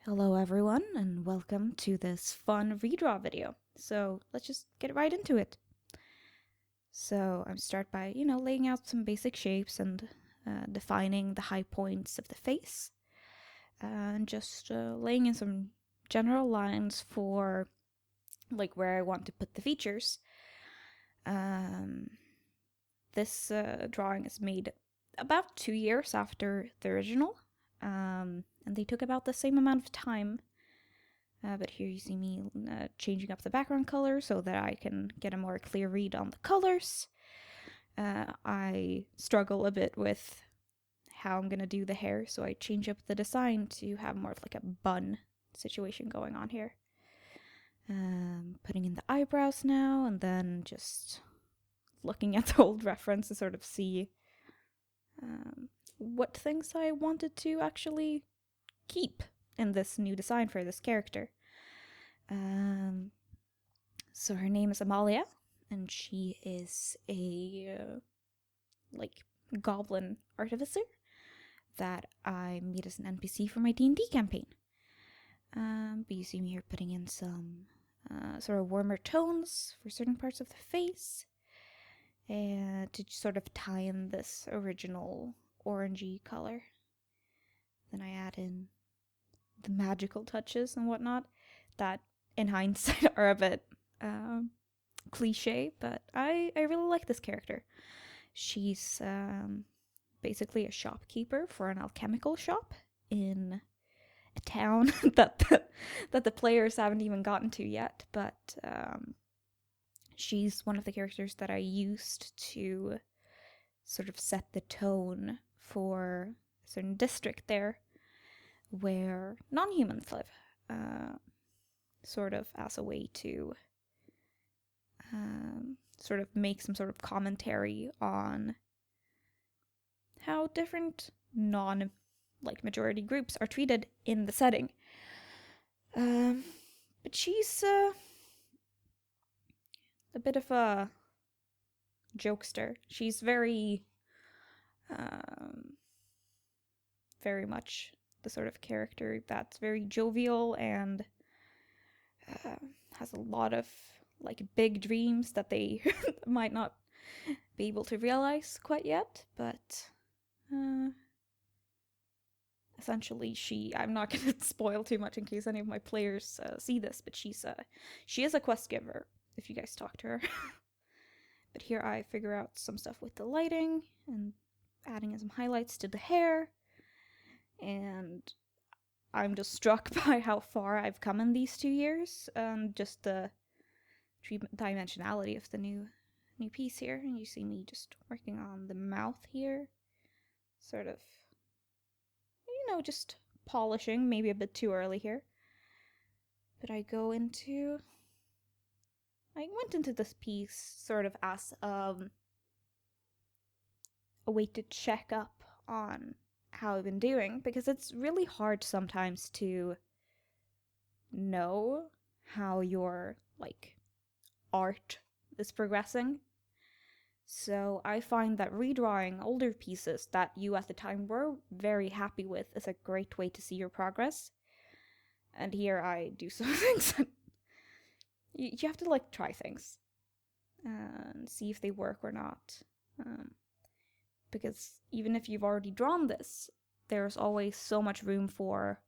Hello everyone, and welcome to this fun redraw video. So let's just get right into it. So I'm start by, laying out some basic shapes and defining the high points of the face. And just laying in some general lines for like where I want to put the features. Um, this drawing is made about 2 years after the original. And they took about the same amount of time. But here you see me changing up the background color so that I can get a more clear read on the colors. I struggle a bit with how I'm gonna do the hair, so I change up the design to have more of like a bun situation going on here. Putting in the eyebrows now, and then just looking at the old reference to sort of see what things I wanted to actually keep in this new design for this character. So her name is Amalia, and she is a goblin artificer that I meet as an NPC for my D&D campaign. But you see me here putting in some sort of warmer tones for certain parts of the face, and to sort of tie in this original orangey color. Then I add in the magical touches and whatnot that in hindsight are a bit cliche, but I really like this character. She's basically a shopkeeper for an alchemical shop in a town that the players haven't even gotten to yet, but she's one of the characters that I used to sort of set the tone for a certain district there where non-humans live, sort of as a way to sort of make some sort of commentary on how different majority groups are treated in the setting. But she's a bit of a jokester. She's very much the sort of character that's very jovial and has a lot of big dreams that they might not be able to realize quite yet, but essentially I'm not going to spoil too much in case any of my players see this, but she is a quest giver if you guys talk to her. But here I figure out some stuff with the lighting and adding in some highlights to the hair, and I'm just struck by how far I've come in these 2 years, just the dimensionality of the new piece here. And you see me just working on the mouth here, sort of, just polishing, maybe a bit too early here. But I went into this piece sort of as a way to check up on how I've been doing, because it's really hard sometimes to know how your art is progressing. So I find that redrawing older pieces that you at the time were very happy with is a great way to see your progress. And here I do some things that you have to try things and see if they work or not. Because even if you've already drawn this, there's always so much room for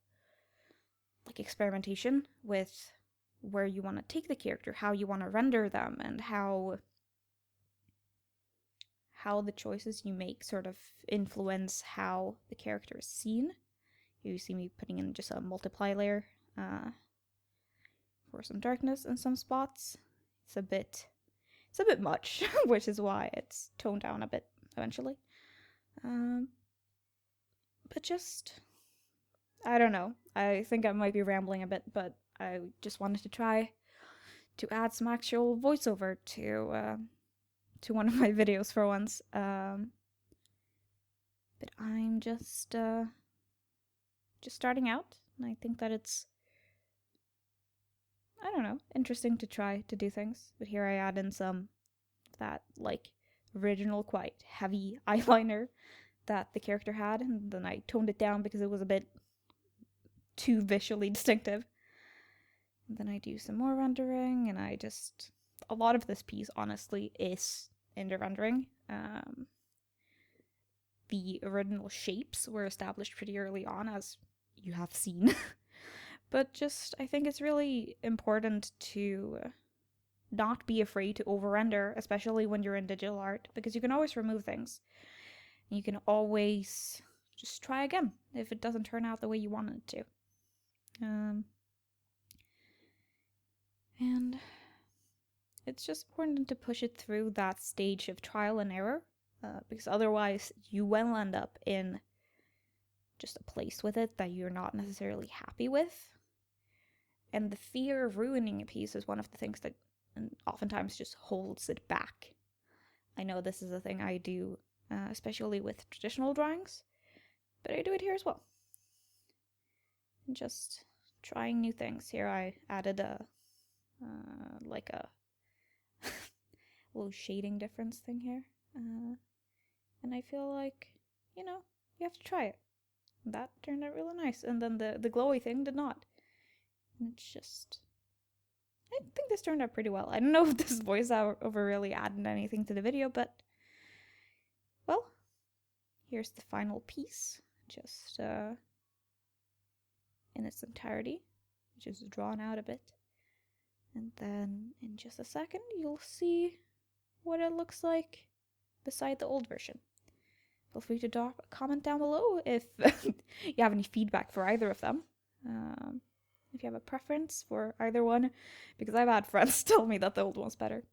experimentation with where you want to take the character, how you want to render them, and how the choices you make sort of influence how the character is seen. Here you see me putting in just a multiply layer for some darkness in some spots. It's a bit much, which is why it's toned down a bit eventually. But just, I don't know. I think I might be rambling a bit, but I just wanted to try to add some actual voiceover to one of my videos for once. But I'm just starting out, and I think that it's, I don't know, interesting to try to do things. But here I add in some of that original quite heavy eyeliner that the character had, and then I toned it down because it was a bit too visually distinctive. And then I do some more rendering, and a lot of this piece, honestly, is in the rendering. The original shapes were established pretty early on, as you have seen. But I think it's really important to not be afraid to over-render, especially when you're in digital art, because you can always remove things. And you can always just try again if it doesn't turn out the way you wanted it to. And it's just important to push it through that stage of trial and error, because otherwise you will end up in just a place with it that you're not necessarily happy with. And the fear of ruining a piece is one of the things that oftentimes just holds it back. I know this is a thing I do, especially with traditional drawings, but I do it here as well. And just trying new things. Here I added a little shading difference thing here. And I feel like, you have to try it. That turned out really nice. And then the glowy thing did not. And it's just... I think this turned out pretty well. I don't know if this voiceover really added anything to the video, but... Well, here's the final piece. Just in its entirety. Just drawn out a bit. And then in just a second, you'll see what it looks like beside the old version. Feel free to drop a comment down below if you have any feedback for either of them. If you have a preference for either one, because I've had friends tell me that the old one's better.